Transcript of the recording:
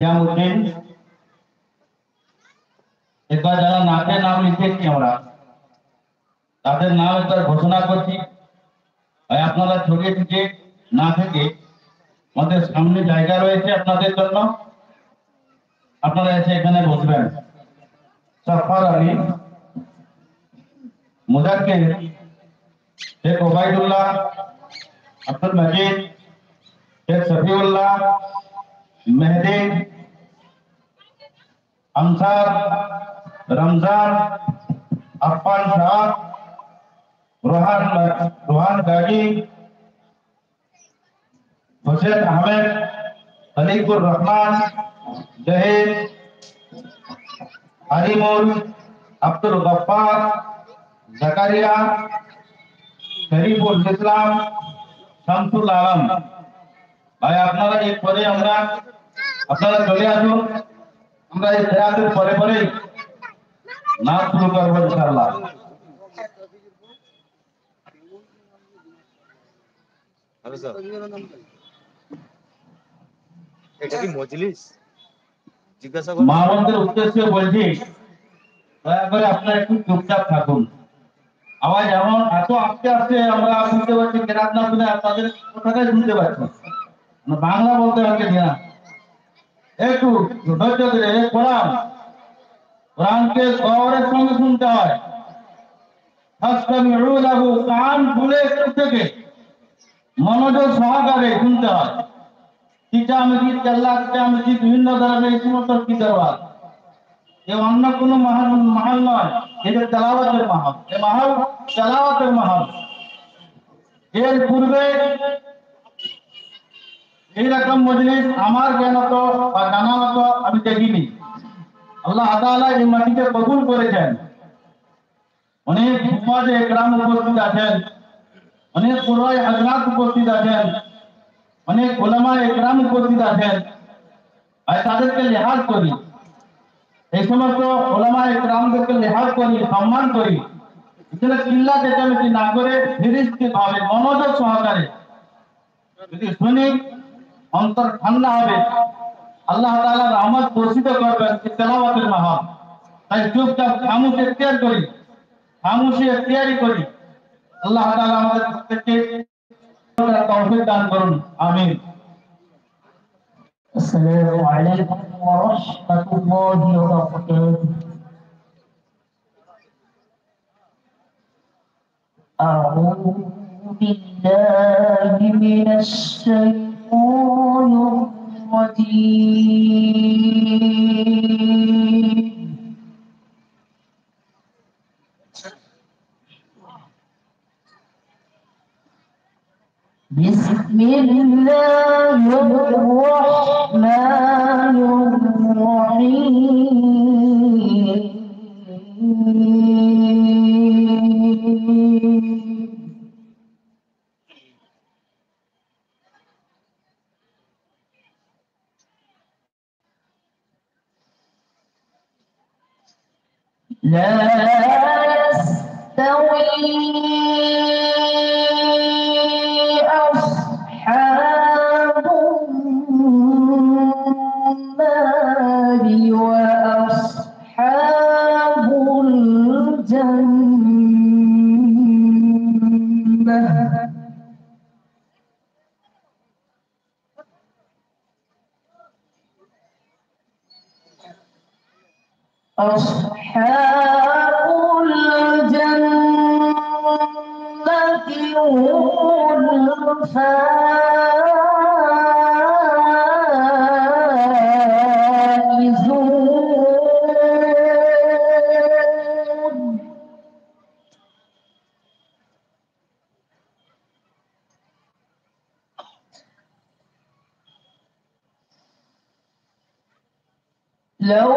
নিজামুদ্দিন একবার যারা নামে নাম লিখেছি আমরা তাদের নাম একবার ঘোষণা করছি। আপনারা ছড়িয়ে ছিটিয়ে না থেকে আমাদের সামনে জায়গা রয়েছে আপনাদের জন্য, আপনারা এসে এখানে বসবেন। সফর আলী, মুজাক্কির, শেখ ওবায়দুল্লাহ, আব্দুল মজিদ, শেখ সফিউল্লাহ, মেহেদি, আনসার, রমজান, আফফান শাহ, রোহান গাজী, হোসেন আহমেদ, খলিকুর রহমান, জাহিদ, আলিমুল, আব্দুল গফফার, জাকারিয়া, শরীফুল ইসলাম, শামসুল আলম। ভাই আপনারা এরপরে আপনারা চলে আসুন, আমরা এই খেয়ালের পরে পরেই নাচ শুরু করবো ইনশাআল্লাহ। এটা কি মজলিস? জিজ্ঞাসা করুন। মাহমুদের উদ্দেশ্যে বলছি, দয়া করে আপনারা একটু চুপচাপ থাকুন। আওয়াজ এমন এত আস্তে আস্তে আমরা শুনতে পাচ্ছি, কেরাত না শুনে আপনাদের কথাটাই শুনতে পাচ্ছি। বাংলা বলতে হবে না, একটু ধৈর্য ধরে কোরআনকে গৌরবের সঙ্গে শুনতে হয়। ফাসতামিউ লাহু, কান খুলে একটু থেকে মনোযোগ সহকারে শুনতে হয়। চিটামিটি চাল্লা চিটামিটি বিভিন্ন ধরনের এই সমস্ত চিতাবাদ, এ অন্য কোনো মাহাল নয়, এটা তেলাওয়াতের মাহাল। এ মাহাল তেলাওয়াতের মাহাল। এর পূর্বে এইরকম মজলিস আমার জ্ঞানত বা জানা মতো আমি দেখিনি। আল্লাহ তাআলা এই মাটিকে কবুল করেছেন। অনেক উম্মায়ে একরাম উপস্থিত আছেন, অনেক কুরআন হযরত উপস্থিত আছেন, অনেক উলামা একরাম উপস্থিত আছেন। আর তাদেরকে লিহাজ করি, এই সমস্ত উলামা একরামদেরকে লিহাজ করি, সম্মান করি। এখানে চিল্লা চেঁচামেচি না করে ধীরস্থির ভাবে মনোযোগ সহকারে যদি শুনি, অন্তর ঠান্ডা হবে, আল্লাহ তাআলা রহমত বর্ষিত করবেন। তেলাওয়াতের মাহফিল, তাই চুপচাপ খামোশি এখতিয়ার করি, খামোশি এখতিয়ারি করি। আল্লাহ তাআলা আমাদের প্রত্যেককে তৌফিক দান করুন, আমিন। السلام عليكم ورحمة الله وبركاته. أعوذ بالله من الشيطان الرجيم. بسم الله الرحمن الرحيم. لا يستوي أصحاب النار وأصحاب الجنة. أصحاب الجنة هم الفائزون. لو